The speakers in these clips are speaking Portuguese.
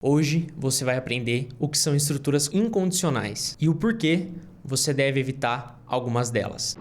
Hoje você vai aprender o que são estruturas incondicionais e o porquê você deve evitar algumas delas.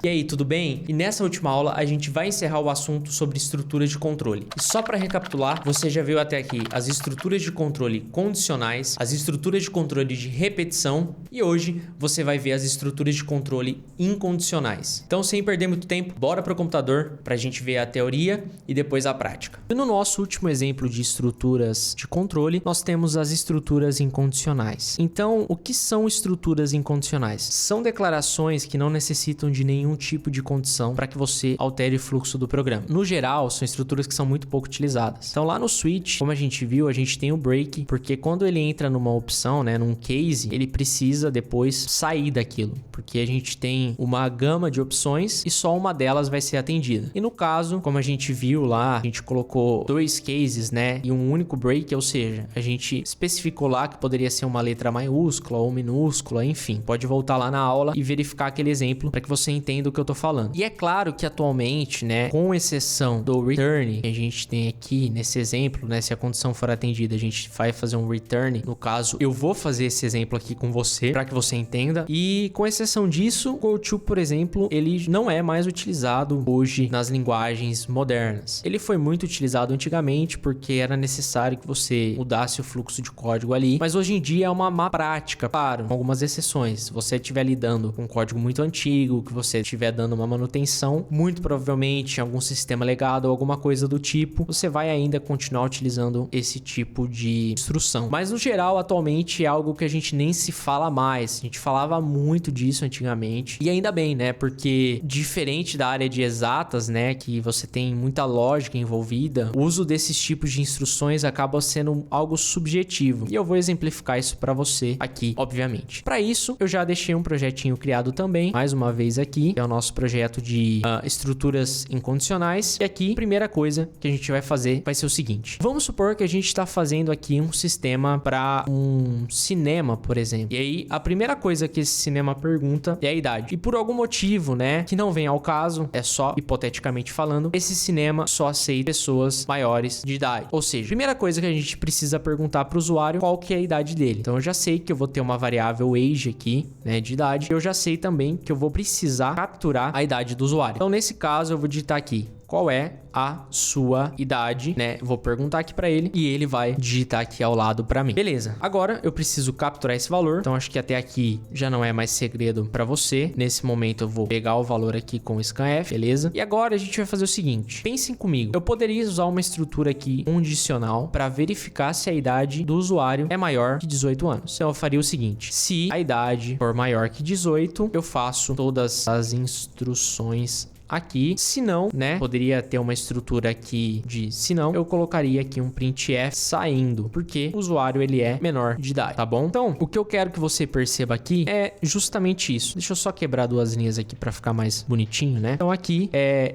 E aí, tudo bem? E nessa última aula a gente vai encerrar o assunto sobre estruturas de controle. E só para recapitular, você já viu até aqui as estruturas de controle condicionais, as estruturas de controle de repetição e hoje você vai ver as estruturas de controle incondicionais. Então, sem perder muito tempo, bora para o computador para a gente ver a teoria e depois a prática. E no nosso último exemplo de estruturas de controle, nós temos as estruturas incondicionais. Então, o que são estruturas incondicionais? São declarações que não necessitam de nenhum tipo de condição para que você altere o fluxo do programa. No geral, são estruturas que são muito pouco utilizadas. Então lá no switch, como a gente viu, a gente tem o break, porque quando ele entra numa opção, né, num case, ele precisa depois sair daquilo, porque a gente tem uma gama de opções e só uma delas vai ser atendida. E no caso, como a gente viu lá, a gente colocou dois cases, né, e um único break, ou seja, a gente especificou lá que poderia ser uma letra maiúscula ou minúscula, enfim. Pode voltar lá na aula e verificar aquele exemplo para que você entenda do que eu tô falando. E é claro que atualmente, né, com exceção do return que a gente tem aqui nesse exemplo, né, se a condição for atendida, a gente vai fazer um return. No caso, eu vou fazer esse exemplo aqui com você para que você entenda. E com exceção disso, o go to, por exemplo, ele não é mais utilizado hoje nas linguagens modernas. Ele foi muito utilizado antigamente porque era necessário que você mudasse o fluxo de código ali, mas hoje em dia é uma má prática, claro, com algumas exceções. Se você estiver lidando com um código muito antigo, que você estiver dando uma manutenção, muito provavelmente em algum sistema legado ou alguma coisa do tipo, você vai ainda continuar utilizando esse tipo de instrução. Mas no geral, atualmente é algo que a gente nem se fala mais. A gente falava muito disso antigamente. E ainda bem, né? Porque diferente da área de exatas, né, que você tem muita lógica envolvida, o uso desses tipos de instruções acaba sendo algo subjetivo. E eu vou exemplificar isso para você aqui, obviamente. Para isso, eu já deixei um projetinho criado também, mais uma vez aqui, que é o nosso projeto de estruturas incondicionais. E aqui, a primeira coisa que a gente vai fazer vai ser o seguinte. Vamos supor que a gente está fazendo aqui um sistema para um cinema, por exemplo. E aí, a primeira coisa que esse cinema pergunta é a idade. E por algum motivo, né, que não vem ao caso, é só hipoteticamente falando, esse cinema só aceita pessoas maiores de idade. Ou seja, a primeira coisa que a gente precisa perguntar para o usuário qual que é a idade dele. Então, eu já sei que eu vou ter uma variável age aqui, né, de idade. Eu já sei também que eu vou precisar capturar a idade do usuário. Então, nesse caso, eu vou digitar aqui qual é a sua idade, né? Vou perguntar aqui para ele e ele vai digitar aqui ao lado para mim. Beleza. Agora eu preciso capturar esse valor. Então acho que até aqui já não é mais segredo para você. Nesse momento eu vou pegar o valor aqui com o scanf, beleza? E agora a gente vai fazer o seguinte. Pensem comigo. Eu poderia usar uma estrutura aqui condicional para verificar se a idade do usuário é maior que 18 anos. Então eu faria o seguinte. Se a idade for maior que 18, eu faço todas as instruções aqui. Se não, né, poderia ter uma estrutura aqui de se não, eu colocaria aqui um printf saindo, porque o usuário ele é menor de idade, tá bom? Então, o que eu quero que você perceba aqui é justamente isso. Deixa eu só quebrar duas linhas aqui para ficar mais bonitinho, né? Então aqui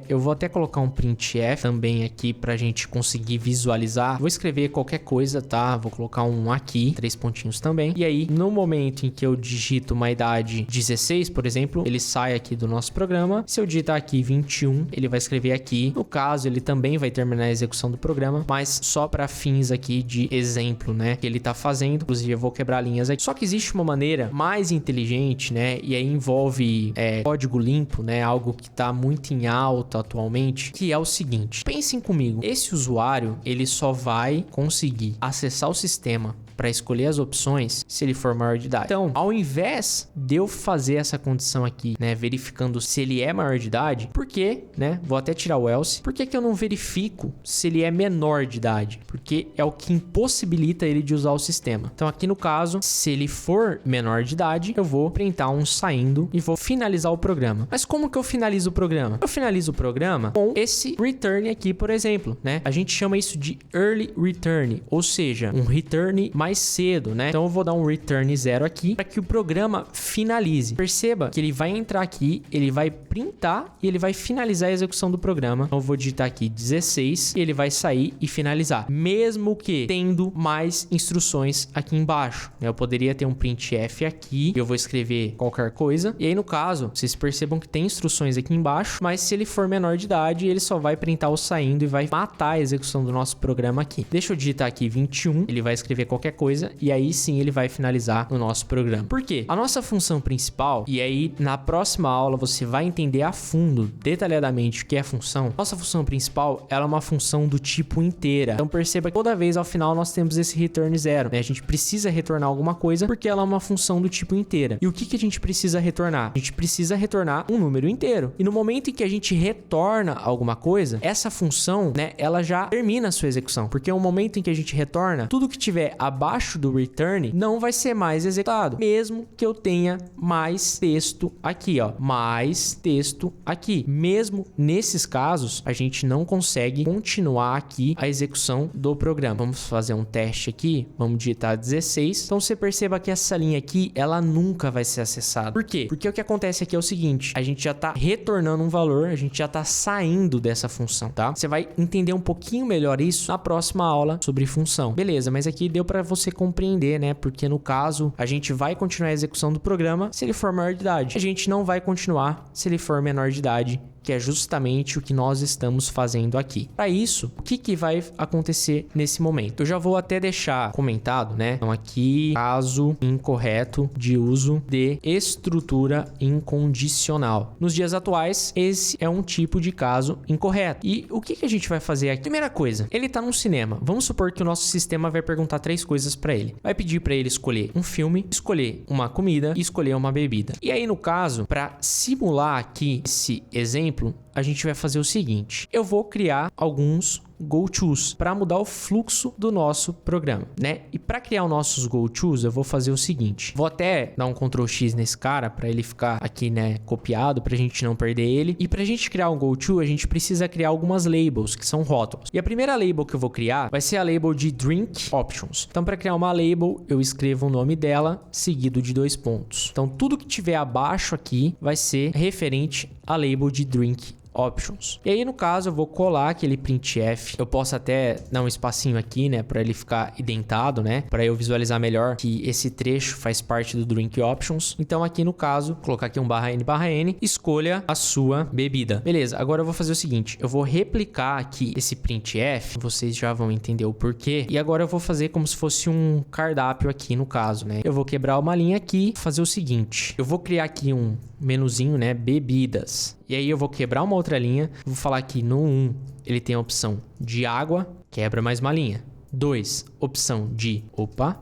eu vou até colocar um printf também aqui pra gente conseguir visualizar. Vou escrever qualquer coisa, tá? Vou colocar um aqui, 3 pontinhos também. E aí, no momento em que eu digito uma idade 16, por exemplo, ele sai aqui do nosso programa. Se eu digitar aqui 21, ele vai escrever aqui. No caso, ele também vai terminar a execução do programa, mas só para fins aqui de exemplo, né, que ele tá fazendo. Inclusive, eu vou quebrar linhas aqui. Só que existe uma maneira mais inteligente, né, e aí envolve código limpo, né, algo que tá muito em alta atualmente, que é o seguinte. Pensem comigo. Esse usuário, ele só vai conseguir acessar o sistema para escolher as opções se ele for maior de idade. Então, ao invés de eu fazer essa condição aqui, né, verificando se ele é maior de idade, por que, né, vou até tirar o else, por que que eu não verifico se ele é menor de idade? Porque é o que impossibilita ele de usar o sistema. Então, aqui no caso, se ele for menor de idade, eu vou printar um saindo e vou finalizar o programa. Mas como que eu finalizo o programa? Eu finalizo o programa com esse return aqui, por exemplo, né? A gente chama isso de early return, ou seja, um return mais mais cedo, né? Então eu vou dar um return 0 aqui para que o programa finalize. Perceba que ele vai entrar aqui, ele vai printar e ele vai finalizar a execução do programa. Então eu vou digitar aqui 16 e ele vai sair e finalizar, mesmo que tendo mais instruções aqui embaixo. Eu poderia ter um printf aqui, eu vou escrever qualquer coisa, e aí no caso, vocês percebam que tem instruções aqui embaixo, mas se ele for menor de idade, ele só vai printar o saindo e vai matar a execução do nosso programa aqui. Deixa eu digitar aqui 21, ele vai escrever qualquer coisa, e aí sim ele vai finalizar o nosso programa. Por quê? A nossa função principal, e aí na próxima aula você vai entender a fundo, detalhadamente, o que é a função. Nossa função principal, ela é uma função do tipo inteira. Então perceba que toda vez ao final nós temos esse return 0, né? A gente precisa retornar alguma coisa porque ela é uma função do tipo inteira. E o que a gente precisa retornar? A gente precisa retornar um número inteiro. E no momento em que a gente retorna alguma coisa, essa função, né, ela já termina a sua execução. Porque o momento em que a gente retorna, tudo que tiver abaixo do return não vai ser mais executado. Mesmo que eu tenha mais texto aqui, ó. Mais texto aqui. Mesmo nesses casos, a gente não consegue continuar aqui a execução do programa. Vamos fazer um teste aqui. Vamos digitar 16. Então você perceba que essa linha aqui, ela nunca vai ser acessada. Por quê? Porque o que acontece aqui é o seguinte, a gente já tá retornando um valor, a gente já tá saindo dessa função, tá? Você vai entender um pouquinho melhor isso na próxima aula sobre função. Beleza, mas aqui deu para você compreender, né? Porque no caso, a gente vai continuar a execução do programa se ele for maior de idade. A gente não vai continuar se ele for menor de idade, que é justamente o que nós estamos fazendo aqui. Para isso, o que vai acontecer nesse momento? Eu já vou até deixar comentado, né? Então aqui, caso incorreto de uso de estrutura incondicional. Nos dias atuais, esse é um tipo de caso incorreto. E o que a gente vai fazer aqui? Primeira coisa, ele tá num cinema. Vamos supor que o nosso sistema vai perguntar 3 coisas para ele. Vai pedir para ele escolher um filme, escolher uma comida e escolher uma bebida. E aí, no caso, para simular aqui esse exemplo, a gente vai fazer o seguinte: eu vou criar alguns go-tos para mudar o fluxo do nosso programa, né? E para criar os nossos go-tos, eu vou fazer o seguinte: vou até dar um Ctrl X nesse cara para ele ficar aqui, né, copiado, para a gente não perder ele. E para a gente criar um go-to, a gente precisa criar algumas labels, que são rótulos. E a primeira label que eu vou criar vai ser a label de Drink Options. Então, para criar uma label, eu escrevo o nome dela seguido de 2 pontos. Então, tudo que tiver abaixo aqui vai ser referente à label de Drink Options. E aí, no caso, eu vou colar aquele printf. Eu posso até dar um espacinho aqui, né, para ele ficar indentado, né, para eu visualizar melhor que esse trecho faz parte do Drink Options. Então, aqui no caso, vou colocar aqui um /n, escolha a sua bebida. Beleza, agora eu vou fazer o seguinte: eu vou replicar aqui esse printf, vocês já vão entender o porquê. E agora eu vou fazer como se fosse um cardápio aqui no caso, né. Eu vou quebrar uma linha aqui, fazer o seguinte: eu vou criar aqui um menuzinho, né, bebidas. E aí eu vou quebrar uma outra linha, vou falar que no 1 ele tem a opção de água, quebra mais uma linha. 2, opção de,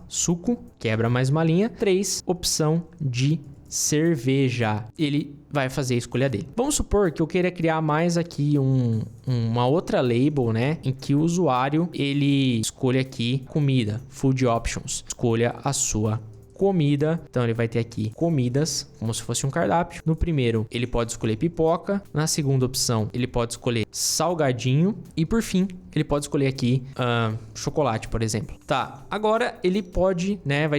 suco, quebra mais uma linha. 3, opção de cerveja. Ele vai fazer a escolha dele. Vamos supor que eu queira criar mais aqui uma outra label, né, em que o usuário ele escolha aqui comida, food options. Escolha a sua comida. Então ele vai ter aqui comidas, como se fosse um cardápio. No primeiro, ele pode escolher pipoca. Na segunda opção, ele pode escolher salgadinho. E por fim, ele pode escolher aqui chocolate, por exemplo. Tá, agora ele pode, né,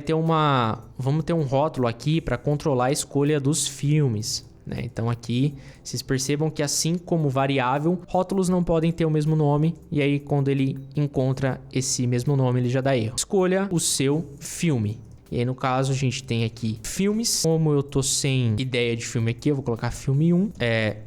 vamos ter um rótulo aqui para controlar a escolha dos filmes. Né? Então aqui, vocês percebam que assim como variável, rótulos não podem ter o mesmo nome. E aí quando ele encontra esse mesmo nome, ele já dá erro. Escolha o seu filme. E aí, no caso, a gente tem aqui filmes. Como eu tô sem ideia de filme aqui, eu vou colocar filme 1,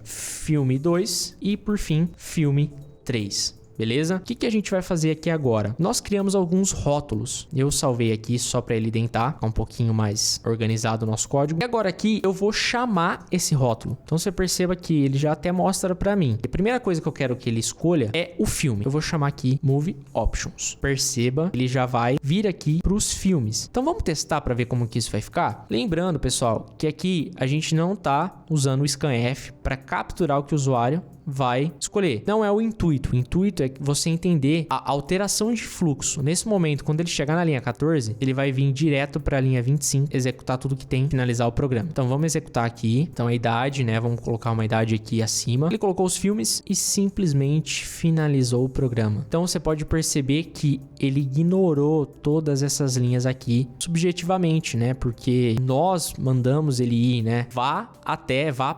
filme 2 e, por fim, filme 3. Beleza? O que a gente vai fazer aqui agora? Nós criamos alguns rótulos. Eu salvei aqui só para ele dentar, ficar um pouquinho mais organizado o nosso código. E agora aqui eu vou chamar esse rótulo. Então você perceba que ele já até mostra para mim. A primeira coisa que eu quero que ele escolha é o filme. Eu vou chamar aqui Movie Options. Perceba, ele já vai vir aqui para os filmes. Então vamos testar para ver como que isso vai ficar? Lembrando, pessoal, que aqui a gente não tá usando o scanf para capturar o que o usuário vai escolher. Não é o intuito. O intuito é você entender a alteração de fluxo. Nesse momento, quando ele chegar na linha 14, ele vai vir direto para a linha 25, executar tudo que tem, finalizar o programa. Então vamos executar aqui. Então a idade, né? Vamos colocar uma idade aqui acima. Ele colocou os filmes e simplesmente finalizou o programa. Então você pode perceber que ele ignorou todas essas linhas aqui subjetivamente, né? Porque nós mandamos ele ir, né? Vá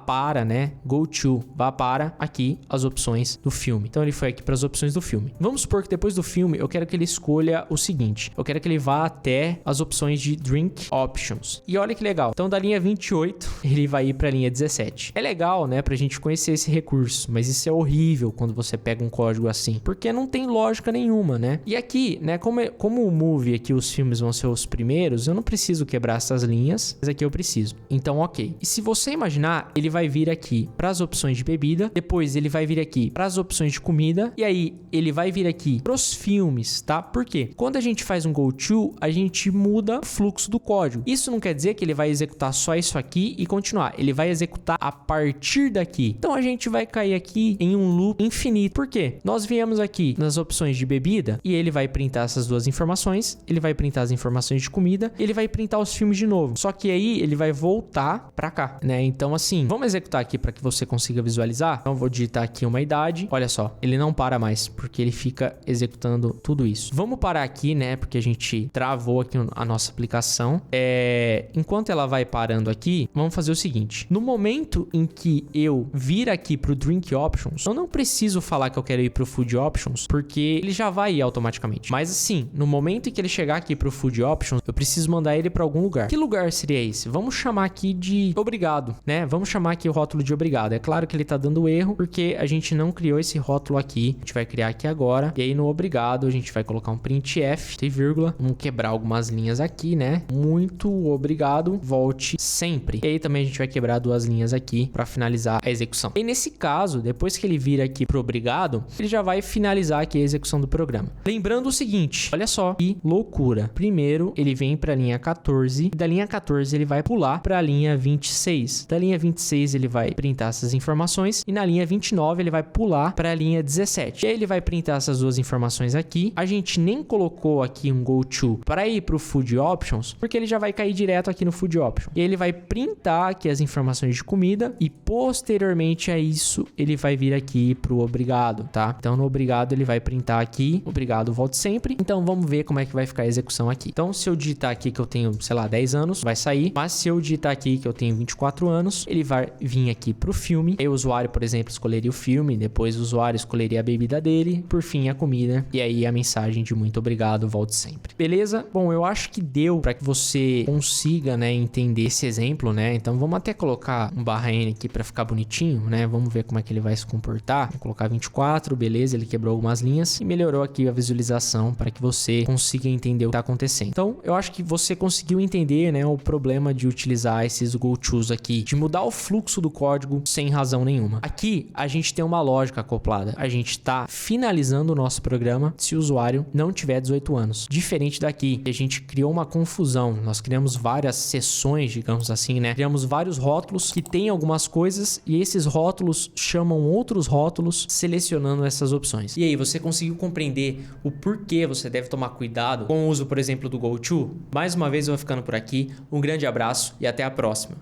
para, né? Go to, vá para aqui as opções do filme. Então ele foi aqui para as opções do filme. Vamos supor que depois do filme eu quero que ele escolha o seguinte. Eu quero que ele vá até as opções de Drink Options. E olha que legal. Então da linha 28 ele vai ir para a linha 17. É legal, né? Pra gente conhecer esse recurso. Mas isso é horrível quando você pega um código assim. Porque não tem lógica nenhuma, né? E aqui, né? Como o movie aqui, os filmes vão ser os primeiros, eu não preciso quebrar essas linhas. Mas aqui eu preciso. Então, ok. E se você imaginar, ele vai vir aqui para as opções de bebida. Depois ele vai vir aqui para as opções de comida. E aí ele vai vir aqui pros filmes, tá? Por quê? Quando a gente faz um go to, a gente muda o fluxo do código. Isso não quer dizer que ele vai executar só isso aqui e continuar. Ele vai executar a partir daqui. Então a gente vai cair aqui em um loop infinito. Por quê? Nós viemos aqui nas opções de bebida e ele vai printar essas duas informações. Ele vai printar as informações de comida. Ele vai printar os filmes de novo. Só que aí ele vai voltar pra cá, né? Então assim, vamos executar aqui para que você consiga visualizar. Então eu vou digitar aqui uma idade. Olha só, ele não para mais porque ele fica executando tudo isso. Vamos parar aqui, né? Porque a gente travou aqui a nossa aplicação. Enquanto ela vai parando aqui, vamos fazer o seguinte. No momento em que eu vir aqui pro Drink Options, eu não preciso falar que eu quero ir pro Food Options, porque ele já vai ir automaticamente. Mas assim, no momento em que ele chegar aqui pro Food Options, eu preciso mandar ele para algum lugar. Que lugar seria esse? Vamos chamar aqui de obrigado, né? Vamos chamar aqui o rótulo de obrigado. É claro que ele tá dando erro, porque a gente não criou esse rótulo aqui. A gente vai criar aqui agora. E aí no obrigado, a gente vai colocar um printf, tem vírgula. Vamos quebrar algumas linhas aqui, né? Muito obrigado, volte sempre. E aí também a gente vai quebrar duas linhas aqui para finalizar a execução. E nesse caso, depois que ele vir aqui pro obrigado, ele já vai finalizar aqui a execução do programa. Lembrando o seguinte, olha só, que loucura. Primeiro, ele vem para a linha 14 e da linha 14 ele vai pular para a linha 26. Da linha 26 ele vai printar essas informações e na linha 29 ele vai pular para a linha 17. E aí ele vai printar essas duas informações aqui. A gente nem colocou aqui um go to para ir pro Food Options, porque ele já vai cair direto aqui no Food Option. E ele vai printar aqui as informações de comida e posteriormente a isso ele vai vir aqui pro obrigado, tá? Então no obrigado ele vai printar aqui, obrigado, volte sempre. Então vamos ver como é que vai ficar a execução aqui. Então se eu digitar aqui que eu tenho, sei lá, 10 anos, vai sair. Mas se eu digitar aqui que eu tenho 24 anos, ele vai vir aqui pro filme. Aí o usuário, por exemplo, escolheria o filme, depois o usuário escolheria a bebida dele, por fim a comida e aí a mensagem de muito obrigado, volte sempre. Beleza? Bom, eu acho que deu para que você consiga, né, entender esse exemplo, né? Então vamos até colocar um /n aqui para ficar bonitinho, né? Vamos ver como é que ele vai se comportar. Vou colocar 24, beleza? Ele quebrou algumas linhas e melhorou aqui a visualização para que você consiga entender o que está acontecendo. Então, eu acho que você conseguiu entender, né, o problema de utilizar esses go-tos aqui, de mudar o fluxo do código sem razão nenhuma. Aqui, a gente tem uma lógica acoplada. A gente está finalizando o nosso programa se o usuário não tiver 18 anos. Diferente daqui, a gente criou uma confusão. Nós criamos várias seções, digamos assim, né? Criamos vários rótulos que tem algumas coisas e esses rótulos chamam outros rótulos selecionando essas opções. E aí, você conseguiu compreender o porquê você deve tomar cuidado com o uso, por exemplo, do go-to? Mais uma vez eu vou ficando por aqui. Um grande abraço e até a próxima.